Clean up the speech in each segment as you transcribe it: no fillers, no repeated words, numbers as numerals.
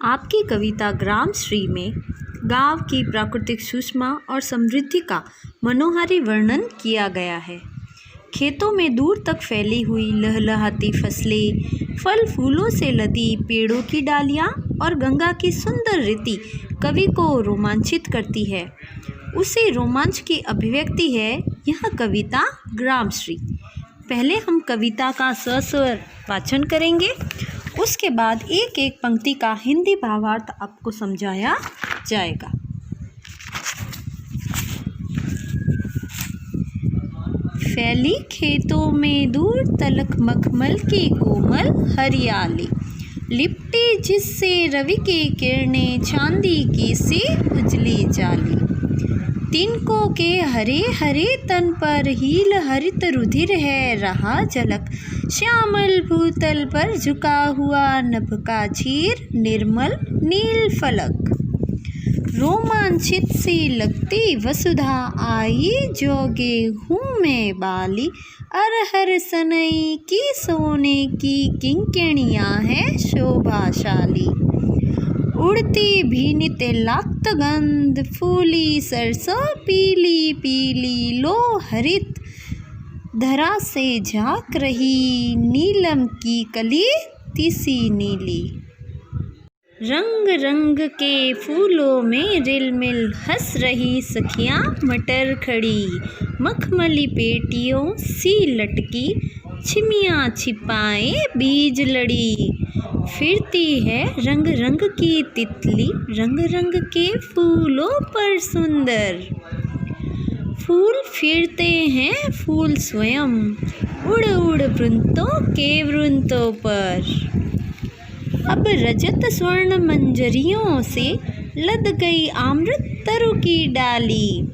आपकी कविता ग्रामश्री में गांव की प्राकृतिक सुषमा और समृद्धि का मनोहारी वर्णन किया गया है। खेतों में दूर तक फैली हुई लहलहाती फसलें, फल फूलों से लदी पेड़ों की डालियाँ और गंगा की सुंदर रीति कवि को रोमांचित करती है। उसी रोमांच की अभिव्यक्ति है यह कविता ग्रामश्री। पहले हम कविता का सस्वर वाचन करेंगे, उसके बाद एक एक पंक्ति का हिंदी भावार्थ आपको समझाया जाएगा। फैली खेतों में दूर तलक मखमल की कोमल हरियाली, लिपटी जिससे रवि की किरणें चांदी की सी उजली जाली। तिनकों के हरे हरे तन पर हील हरित रुधिर है रहा झलक, श्यामल भूतल पर झुका हुआ नभ का चीर निर्मल नील फलक। रोमांचित सी लगती वसुधा आई जोगे हूँ मैं बाली, अरहर सनई की सोने की किंकिणियाँ हैं शोभाशाली। उड़ती भीनित लाक्त गंध फूली सरसों पीली पीली, लो हरित धरा से झांक रही नीलम की कली तिसी नीली। रंग रंग के फूलों में रिलमिल हंस रही सखियां मटर खड़ी, मखमली पेटियों सी लटकी छिमियां छिपाए बीज लड़ी। फिरती है रंग रंग की तितली रंग रंग के फूलों पर सुंदर, फूल फिरते हैं फूल स्वयं उड़ उड़ वृंतों के वृंतों पर। अब रजत स्वर्ण मंजरियों से लद गई अमृत तरु की डाली,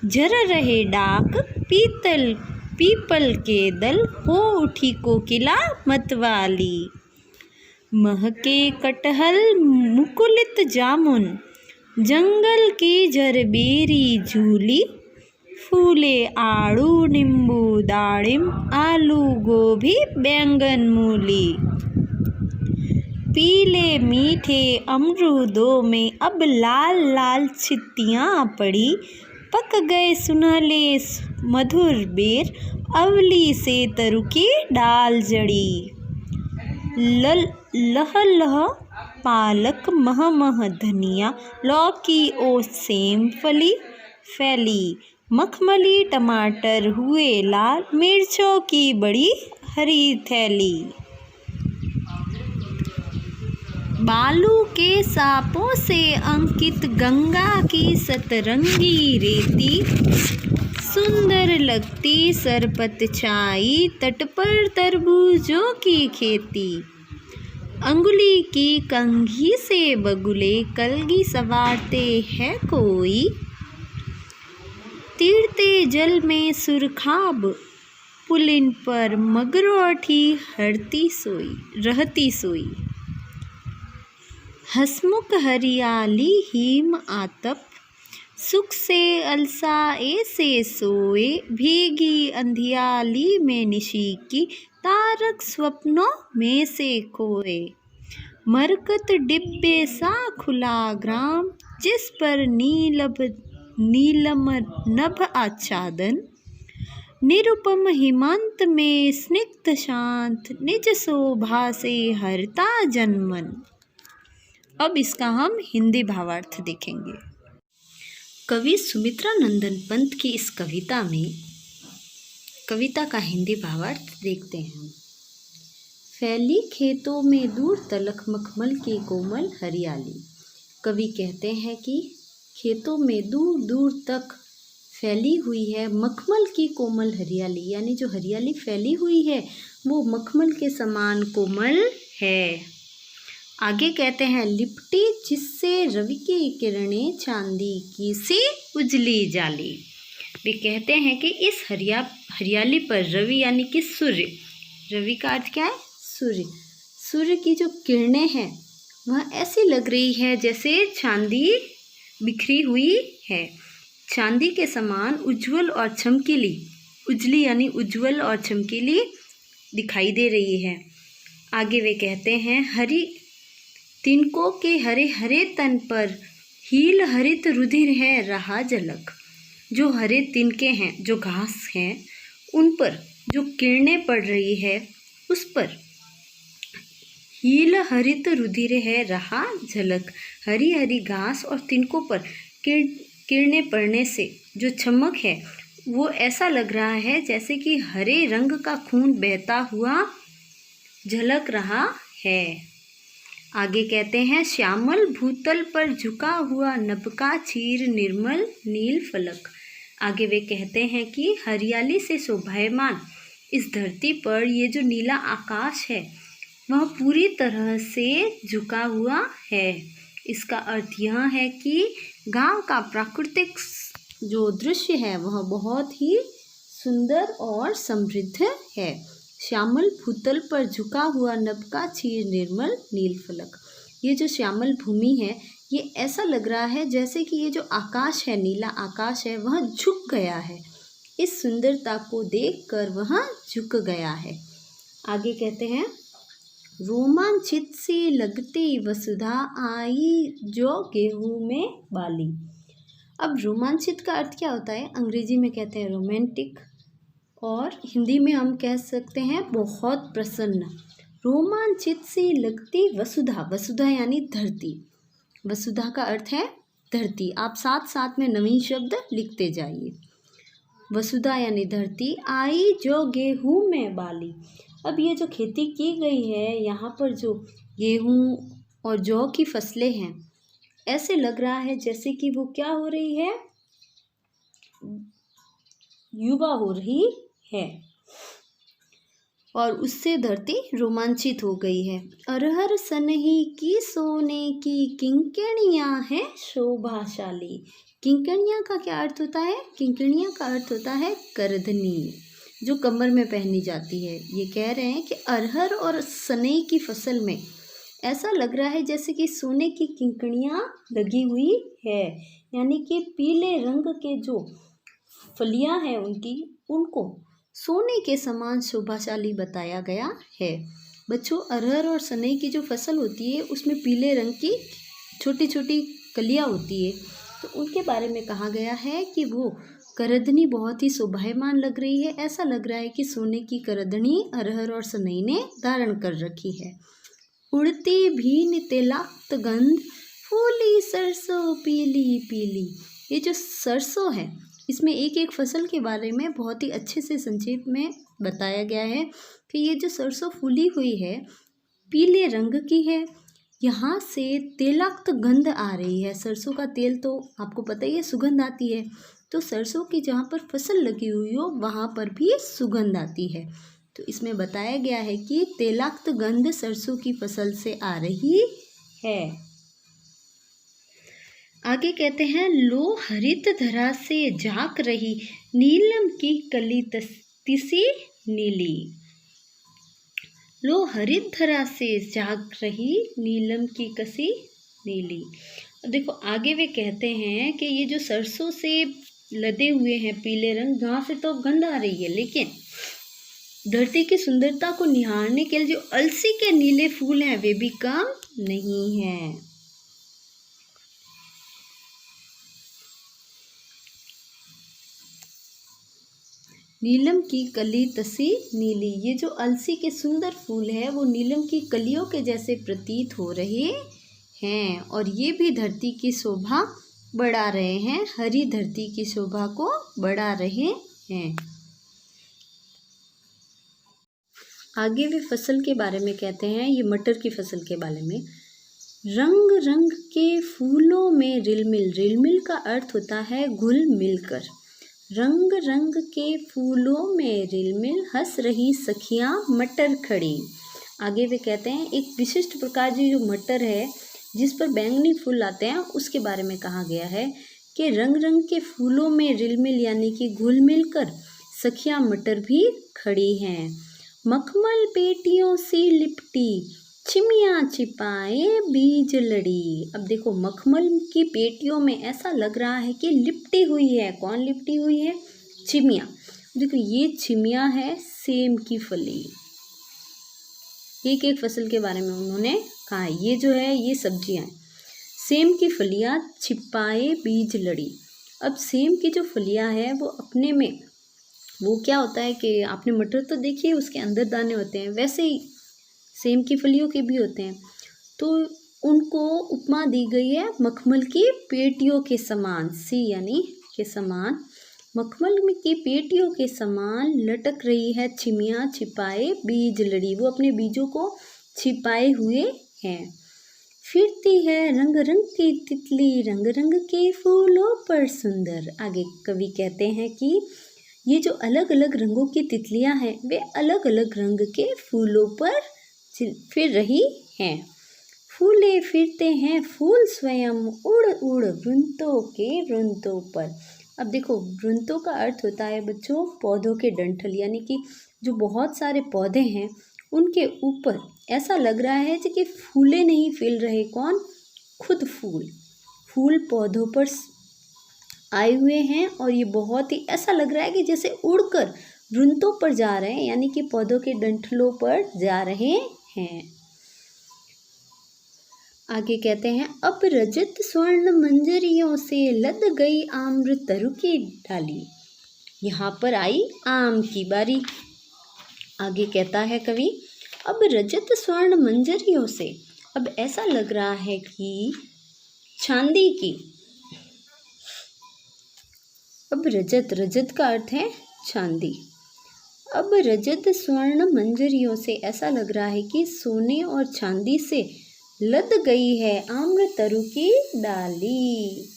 झर रहे डाक पीपल के दल हो उठी कोकिला मतवाली। महके कटहल मुकुलित जामुन जंगल की जरबेरी झूली, फूले आड़ू नींबू दाड़िम आलू गोभी बैंगन मूली। पीले मीठे अमरूदों में अब लाल लाल छित्तियाँ पड़ी, पक गए सुनहले मधुर बेर अवली से तरु की डाल जड़ी। लह लह पालक मह मह धनिया लौकी ओ सेम फैली, मखमली टमाटर हुए लाल मिर्चों की बड़ी हरी थैली। बालू के सांपों से अंकित गंगा की सतरंगी रेती, सुंदर लगती सरपत छाई तट पर तरबूजों की खेती। अंगुली की कंघी से बगुले कलगी संवारते हैं कोई, तीरते जल में सुरखाब पुलिन पर मगरौठी रहती सोई। हसमुख हरियाली हिम आतप सुख से अलसाए से सोए, भीगी अंधियाली में निशी की तारक स्वप्नों में से खोए। मरकत डिब्बे सा खुला ग्राम जिस पर नीलम नभ आच्छादन, निरुपम हिमंत में स्निग्ध शांत निज शोभा से हरता जनमन। अब इसका हम हिंदी भावार्थ देखेंगे। कवि सुमित्रा नंदन पंत की इस कविता में कविता का हिंदी भावार्थ देखते हैं। फैली खेतों में दूर तलक मखमल की कोमल हरियाली। कवि कहते हैं कि खेतों में दूर दूर तक फैली हुई है मखमल की कोमल हरियाली, यानी जो हरियाली फैली हुई है वो मखमल के समान कोमल है। आगे कहते हैं लिपटी जिससे रवि की किरणें चांदी की सी उजली जाली। वे कहते हैं कि इस हरियाली पर रवि यानी कि सूर्य, रवि का अर्थ क्या है? सूर्य। सूर्य की जो किरणें हैं वह ऐसी लग रही है जैसे चांदी बिखरी हुई है, चांदी के समान उज्जवल और चमकीली, उजली यानी उज्जवल और चमकीली दिखाई दे रही है। आगे वे कहते हैं तिनकों के हरे हरे तन पर हील हरित रुधिर है रहा झलक। जो हरे तिनके हैं, जो घास हैं, उन पर जो किरणें पड़ रही है उस पर हील हरित रुधिर है रहा झलक। हरी हरी घास और तिनकों पर किरणें पड़ने से जो चमक है वो ऐसा लग रहा है जैसे कि हरे रंग का खून बहता हुआ झलक रहा है। आगे कहते हैं, श्यामल भूतल पर झुका हुआ नभ का चीर निर्मल नील फलक। आगे वे कहते हैं कि हरियाली से शोभायमान इस धरती पर ये जो नीला आकाश है वह पूरी तरह से झुका हुआ है। इसका अर्थ यह है कि गांव का प्राकृतिक जो दृश्य है वह बहुत ही सुंदर और समृद्ध है। श्यामल भूतल पर झुका हुआ नभ का चीर निर्मल नील फलक। ये जो श्यामल भूमि है ये ऐसा लग रहा है जैसे कि ये जो आकाश है, नीला आकाश है, वह झुक गया है। इस सुंदरता को देखकर वह झुक गया है। आगे कहते हैं, रोमांचित सी लगती वसुधा आई जो गेहूं में बाली। अब रोमांचित का अर्थ क्या होता है? अंग्रेजी में कहते हैं रोमांटिक और हिंदी में हम कह सकते हैं बहुत प्रसन्न। रोमांचित सी लगती वसुधा, वसुधा यानी धरती। वसुधा का अर्थ है धरती। आप साथ साथ में नवीन शब्द लिखते जाइए। वसुधा यानी धरती, आई जो गेहूं में बाली। अब ये जो खेती की गई है यहाँ पर जो गेहूं और जौ की फसलें हैं, ऐसे लग रहा है जैसे कि वो क्या हो रही है, युवा हो रही है और उससे धरती रोमांचित हो गई है। अरहर सनही की सोने की किंकणियाँ हैं शोभाशाली। किंकणियाँ का क्या अर्थ होता है? किंकणियाँ का अर्थ होता है करधनी, जो कमर में पहनी जाती है। ये कह रहे हैं कि अरहर और सनई की फसल में ऐसा लग रहा है जैसे कि सोने की किंकणियाँ लगी हुई है, यानी कि पीले रंग के जो फलियाँ हैं उनको सोने के समान शोभाशाली बताया गया है। बच्चों, अरहर और सनई की जो फसल होती है उसमें पीले रंग की छोटी छोटी कलियाँ होती है, तो उनके बारे में कहा गया है कि वो करधनी बहुत ही शोभायमान लग रही है। ऐसा लग रहा है कि सोने की करधनी अरहर और सनई ने धारण कर रखी है। उड़ती भीन तेलाक्त गंध फूली सरसों पीली पीली। ये जो सरसों है इसमें एक एक फसल के बारे में बहुत ही अच्छे से संक्षेप में बताया गया है कि ये जो सरसों फूली हुई है पीले रंग की है, यहाँ से तेलाक्त गंध आ रही है। सरसों का तेल तो आपको पता ही है, सुगंध आती है। तो सरसों की जहाँ पर फसल लगी हुई हो वहाँ पर भी सुगंध आती है। तो इसमें बताया गया है कि तेलाक्त गंध सरसों की फसल से आ रही है। आगे कहते हैं, लो हरित धरा से झांक रही नीलम की कली तिसी नीली। लो हरित धरा से झांक रही नीलम की कसी नीली। देखो आगे वे कहते हैं कि ये जो सरसों से लदे हुए हैं पीले रंग, जहाँ से तो गंध आ रही है, लेकिन धरती की सुंदरता को निहारने के लिए जो अलसी के नीले फूल हैं वे भी कम नहीं हैं। नीलम की कली तसी नीली। ये जो अलसी के सुंदर फूल है वो नीलम की कलियों के जैसे प्रतीत हो रहे हैं और ये भी धरती की शोभा बढ़ा रहे हैं, हरी धरती की शोभा को बढ़ा रहे हैं। आगे वे फसल के बारे में कहते हैं, ये मटर की फसल के बारे में। रंग रंग के फूलों में रिलमिल। रिलमिल का अर्थ होता है घुल मिलकर। रंग रंग के फूलों में रिलमिल हंस रही सखियां मटर खड़ी। आगे वे कहते हैं, एक विशिष्ट प्रकार की जो मटर है जिस पर बैंगनी फूल आते हैं उसके बारे में कहा गया है कि रंग रंग के फूलों में रिलमिल यानी कि घुल मिल कर सखियां मटर भी खड़ी हैं। मखमल पेटियों से लिपटी चिमिया छिपाए बीज लड़ी। अब देखो मखमल की पेटियों में ऐसा लग रहा है कि लिपटी हुई है। कौन लिपटी हुई है? चिमिया। देखो ये चिमिया है सेम की फली। एक एक फसल के बारे में उन्होंने कहा है। ये जो है ये सब्जियां हैं। सेम की फलियां छिपाए बीज लड़ी। अब सेम की जो फलियां है वो अपने में, वो क्या होता है कि आपने मटर तो देखिए उसके अंदर दाने होते हैं, वैसे ही सेम की फलियों के भी होते हैं। तो उनको उपमा दी गई है मखमल की पेटियों के समान, सी यानी के समान, मखमल की पेटियों के समान लटक रही है छिमियाँ छिपाए बीज लड़ी। वो अपने बीजों को छिपाए हुए हैं। फिरती है रंग रंग की तितली, रंग रंग के फूलों पर सुंदर। आगे कवि कहते हैं कि ये जो अलग अलग रंगों की तितलियां हैं वे अलग अलग रंग के फूलों पर फिर रही हैं। फूले फिरते हैं फूल स्वयं, उड़ उड़ वृंतों के वृंतों पर। अब देखो वृंतों का अर्थ होता है बच्चों पौधों के डंठल, यानी कि जो बहुत सारे पौधे हैं उनके ऊपर ऐसा लग रहा है कि फूले नहीं फैल रहे, कौन, खुद फूल पौधों पर आए हुए हैं और ये बहुत ही ऐसा लग रहा है कि जैसे उड़कर वृंतों पर जा रहे हैं, यानी कि पौधों के डंठलों पर जा रहे हैं। आगे कहते हैं अब रजत स्वर्ण मंजरियों से लद गई आम्र तरु की डाली। यहाँ पर आई आम की बारी। आगे कहता है कवि अब रजत स्वर्ण मंजरियों से, अब ऐसा लग रहा है कि चांदी की, अब रजत का अर्थ है चांदी। अब रजत स्वर्ण मंजरियों से ऐसा लग रहा है कि सोने और चांदी से लद गई है आम्र तरु की डाली।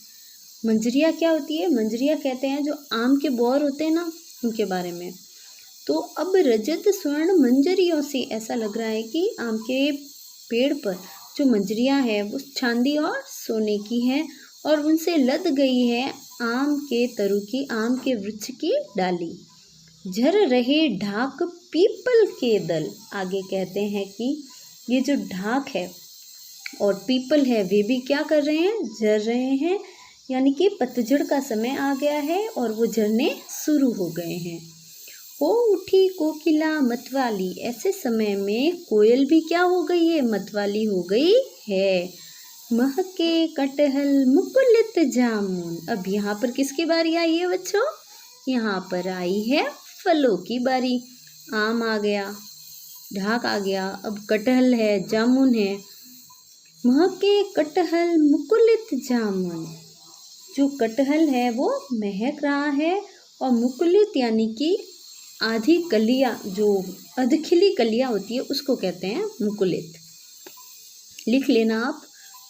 मंजरिया क्या होती है? मंजरिया कहते हैं जो आम के बौर होते हैं ना, उनके बारे में। तो अब रजत स्वर्ण मंजरियों से ऐसा लग रहा है कि आम के पेड़ पर जो मंजरियां है वो चांदी और सोने की हैं और उनसे लद गई है आम के तरु की, आम के वृक्ष की डाली। झर रहे ढाक पीपल के दल। आगे कहते हैं कि ये जो ढाक है और पीपल है वे भी क्या कर रहे हैं? झर रहे हैं, यानी कि पतझड़ का समय आ गया है और वो झरने शुरू हो गए हैं। हो उठी कोकिला मतवाली। ऐसे समय में कोयल भी क्या हो गई है? मतवाली हो गई है। महके कटहल मुकुलित जामुन। अब यहाँ पर किसकी बारी आई है बच्चों? यहाँ पर आई है फलों की बारी। आम आ गया, ढाक आ गया, अब कटहल है, जामुन है। महके कटहल मुकुलित जामुन। जो कटहल है वो महक रहा है और मुकुलित यानी कि आधी कलियां, जो अधखिली कलियां होती है उसको कहते हैं मुकुलित। लिख लेना आप,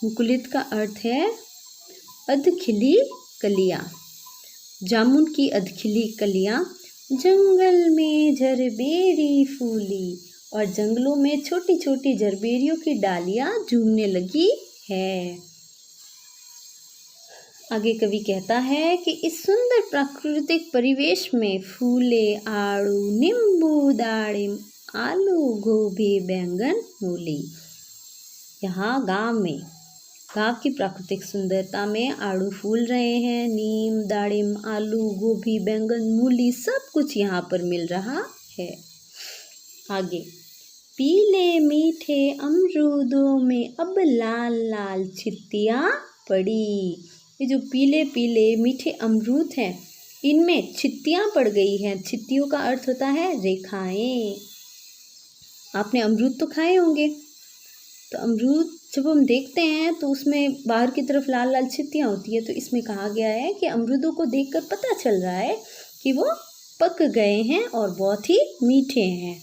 मुकुलित का अर्थ है अधखिली कलियां। जामुन की अधखिली कलियां। जंगल में झरबेरी फूली। और जंगलों में छोटी छोटी झरबेरियों की डालियां झूमने लगी है। आगे कवि कहता है कि इस सुंदर प्राकृतिक परिवेश में फूले आड़ू नींबू दाड़िम आलू गोभी बैंगन मूली। यहाँ गांव की प्राकृतिक सुंदरता में आड़ू फूल रहे हैं, नीम दाड़िम आलू गोभी बैंगन मूली सब कुछ यहाँ पर मिल रहा है। आगे पीले मीठे अमरूदों में अब लाल लाल छित्तियाँ पड़ी। ये जो पीले पीले मीठे अमरूद हैं इनमें छित्तियाँ पड़ गई हैं। छित्तियों का अर्थ होता है रेखाएं। आपने अमरूद तो खाए होंगे, तो अमरूद जब हम देखते हैं तो उसमें बाहर की तरफ लाल लाल छित्तियाँ होती है। तो इसमें कहा गया है कि अमरूदों को देखकर पता चल रहा है कि वो पक गए हैं और बहुत ही मीठे हैं।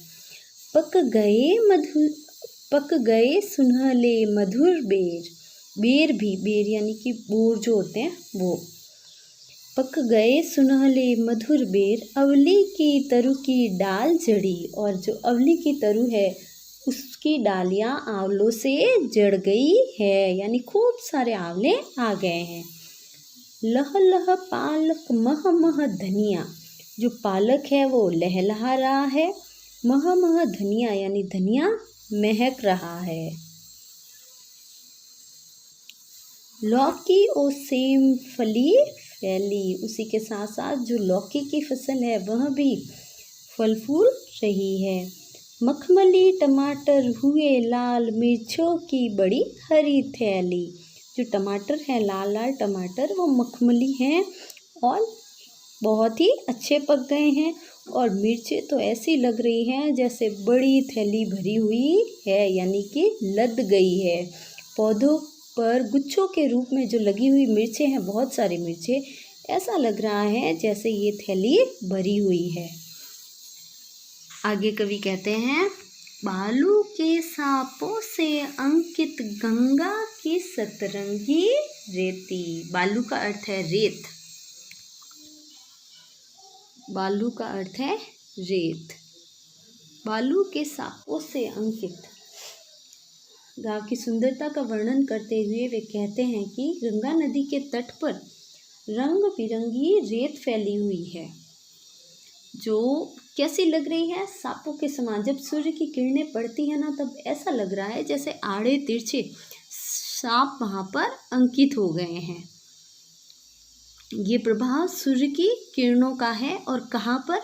पक गए सुनहले मधुर बेर। बेर भी, बेर यानी कि बोर जो होते हैं वो। पक गए सुनहले मधुर बेर, अवली की तरु की डाल जड़ी। और जो अवली की तरु है उसकी डालियां आंवलों से जड़ गई है, यानी खूब सारे आंवले आ गए हैं। लह लह पालक मह मह धनिया। जो पालक है वो लहलहा रहा है। मह मह धनिया यानी धनिया महक रहा है। लौकी और सेम फली फैली। उसी के साथ साथ जो लौकी की फसल है वह भी फल फूल रही है। मखमली टमाटर हुए लाल, मिर्चों की बड़ी हरी थैली। जो टमाटर हैं, लाल लाल टमाटर, वो मखमली हैं और बहुत ही अच्छे पक गए हैं। और मिर्चें तो ऐसी लग रही हैं जैसे बड़ी थैली भरी हुई है, यानी कि लद गई है। पौधों पर गुच्छों के रूप में जो लगी हुई मिर्चें हैं, बहुत सारी मिर्चें, ऐसा लग रहा है जैसे ये थैली भरी हुई है। आगे कवि कहते हैं, बालू के सांपों से अंकित गंगा की सतरंगी रेती। बालू का अर्थ है रेत। बालू का अर्थ है रेत। बालू के सांपों से अंकित। गांव की सुंदरता का वर्णन करते हुए वे कहते हैं कि गंगा नदी के तट पर रंग बिरंगी रेत फैली हुई है, जो कैसी लग रही है, सांपों के समान। जब सूर्य की किरणें पड़ती है ना, तब ऐसा लग रहा है जैसे आड़े तिरछे सांप वहां पर अंकित हो गए हैं। ये प्रभाव सूर्य की किरणों का है। और कहाँ पर?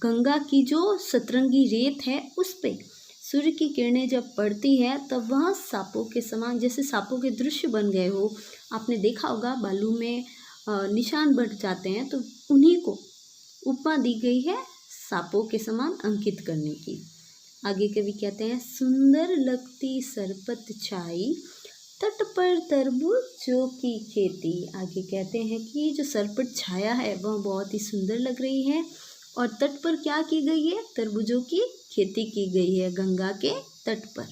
गंगा की जो सतरंगी रेत है उस पे सूर्य की किरणें जब पड़ती है तब वह सांपों के समान, जैसे सांपों के दृश्य बन गए हो। आपने देखा होगा बालू में निशान बन जाते हैं, तो उन्हीं को उपमा दी गई है सांपों के समान अंकित करने की। आगे कवि कहते हैं, सुंदर लगती सरपत छाई, तट पर तरबूजों की खेती। आगे कहते हैं कि जो सरपट छाया है वह बहुत ही सुंदर लग रही है और तट पर क्या की गई है? तरबूजों की खेती की गई है गंगा के तट पर।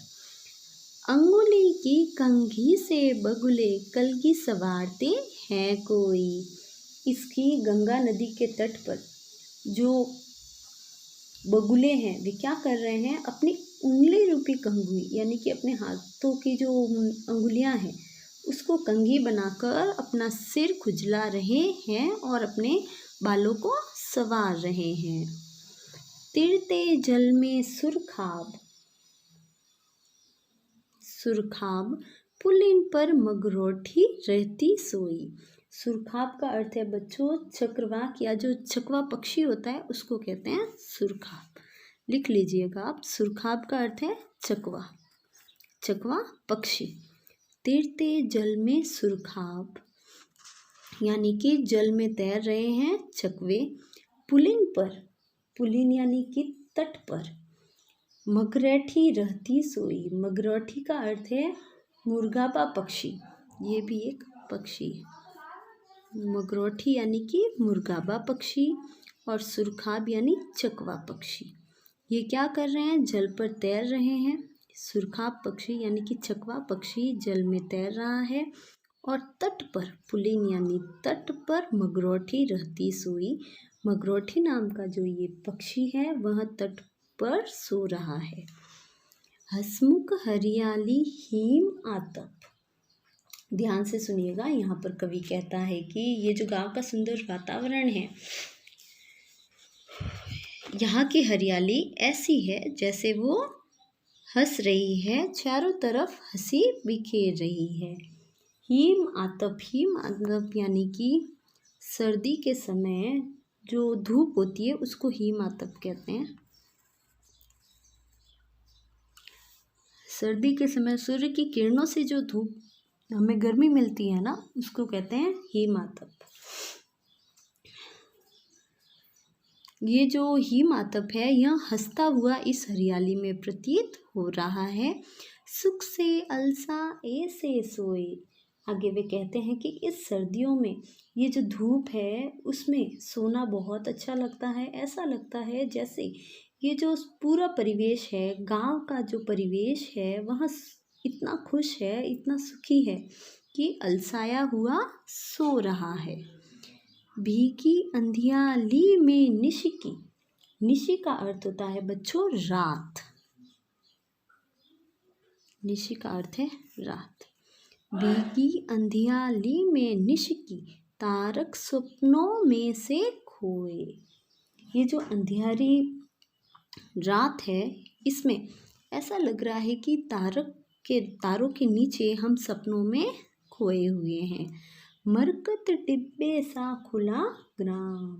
अंगुली की कंघी से बगुले कलगी संवारते हैं कोई। इसकी गंगा नदी के तट पर जो बगुले हैं वे क्या कर रहे हैं? अपनी उंगली रूपी कंघी, यानी कि अपने हाथों की जो अंगुलियां हैं उसको कंघी बनाकर अपना सिर खुजला रहे हैं और अपने बालों को संवार रहे हैं। तिरते जल में सुरखाब, सुरखाब पुलिन पर मगरोठी रहती सोई। सुरखाब का अर्थ है बच्चों चक्रवाक, या जो चकवा पक्षी होता है उसको कहते हैं सुरखाब। लिख लीजिएगा आप, सुरखाब का अर्थ है चकवा, चकवा पक्षी। तैरते जल में सुरखाब, यानी कि जल में तैर रहे हैं चकवे। पुलिन पर, पुलिन यानी कि तट पर। मगरैठी रहती सोई, मगरैठी का अर्थ है मुर्गाबा पक्षी, ये भी एक पक्षी है। मगरौठी यानी कि मुर्गाबा पक्षी और सुरखाब यानी चकवा पक्षी। ये क्या कर रहे हैं? जल पर तैर रहे हैं। सुरखाब पक्षी यानी कि चकवा पक्षी जल में तैर रहा है और तट पर, पुलिन यानी तट पर, मगरौठी रहती सोई। मगरौठी नाम का जो ये पक्षी है वह तट पर सो रहा है। हसमुख हरियाली हिम आतप। ध्यान से सुनिएगा, यहाँ पर कवि कहता है कि ये जो गांव का सुंदर वातावरण है, यहाँ की हरियाली ऐसी है जैसे वो हंस रही है, चारों तरफ हंसी बिखेर रही है। हिम आतप, हिम आतप यानी कि सर्दी के समय जो धूप होती है उसको हिम आतप कहते हैं। सर्दी के समय सूर्य की किरणों से जो धूप हमें गर्मी मिलती है ना, उसको कहते हैं हिम आतप। ये जो हिम आतप है यह हंसता हुआ इस हरियाली में प्रतीत हो रहा है। सुख से अलसा ऐसे सोए। आगे वे कहते हैं कि इस सर्दियों में ये जो धूप है उसमें सोना बहुत अच्छा लगता है। ऐसा लगता है जैसे ये जो पूरा परिवेश है, गांव का जो परिवेश है, वह इतना खुश है, इतना सुखी है कि अलसाया हुआ सो रहा है। भीगी अंधियाली में निशिकी, निशि का अर्थ होता है बच्चों रात, निशि का अर्थ है रात। भीगी अंधियाली में निशिकी, तारक स्वप्नों में से खोए। ये जो अंधियारी रात है इसमें ऐसा लग रहा है कि तारों के नीचे हम सपनों में खोए हुए हैं। मरकत टिब्बे सा खुला ग्राम।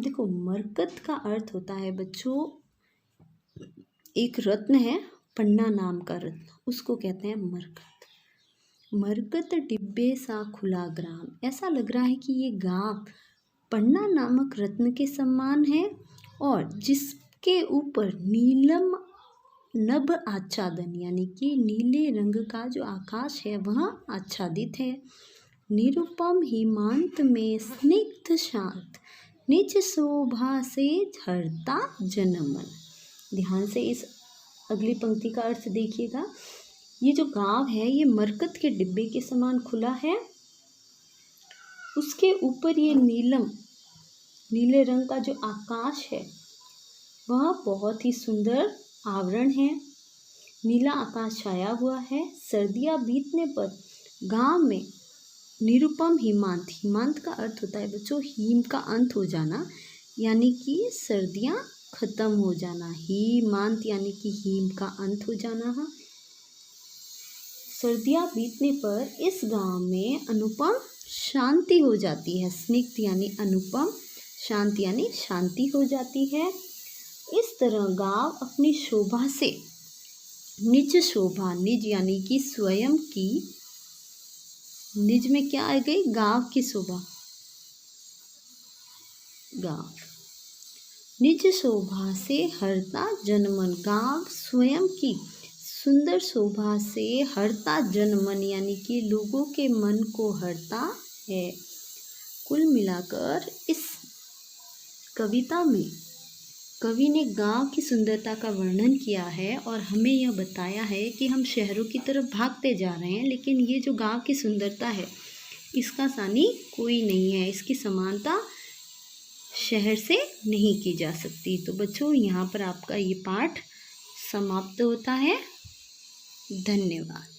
देखो, मरकत का अर्थ होता है बच्चों एक रत्न है, पन्ना नाम का रत्न, उसको कहते हैं मरकत। मरकत डिब्बे सा खुला ग्राम। ऐसा लग रहा है कि ये गांव पन्ना नामक रत्न के समान है और जिसके ऊपर नीलम नभ आच्छादन यानी कि नीले रंग का जो आकाश है वह आच्छादित है। निरुपम हिमांत में स्निग्ध शांत, निज शोभा से झरता जनमन। ध्यान से इस अगली पंक्ति का अर्थ देखिएगा। ये जो गांव है ये मरकत के डिब्बे के समान खुला है, उसके ऊपर ये नीले रंग का जो आकाश है वह बहुत ही सुंदर आवरण है। नीला आकाश छाया हुआ है। सर्दियाँ बीतने पर गांव में निरुपम हिमांत, हिमांत का अर्थ होता है बच्चों हिम का अंत हो जाना, यानी कि सर्दियाँ खत्म हो जाना। हिमांत यानी कि हिम का अंत हो जाना है। सर्दियाँ बीतने पर इस गांव में अनुपम शांति हो जाती है। स्निग्ध यानी अनुपम, शांति यानी शांति हो जाती है। इस तरह गांव अपनी शोभा से, निज शोभा, निज यानी कि स्वयं की, निज में क्या आ गई, गांव की शोभा, गांव निज शोभा से हरता जनमन। गांव स्वयं की सुंदर शोभा से हरता जनमन यानी कि लोगों के मन को हरता है। कुल मिलाकर इस कविता में कवि ने गांव की सुंदरता का वर्णन किया है और हमें यह बताया है कि हम शहरों की तरफ भागते जा रहे हैं, लेकिन ये जो गांव की सुंदरता है इसका सानी कोई नहीं है, इसकी समानता शहर से नहीं की जा सकती। तो बच्चों यहाँ पर आपका ये पाठ समाप्त होता है। धन्यवाद।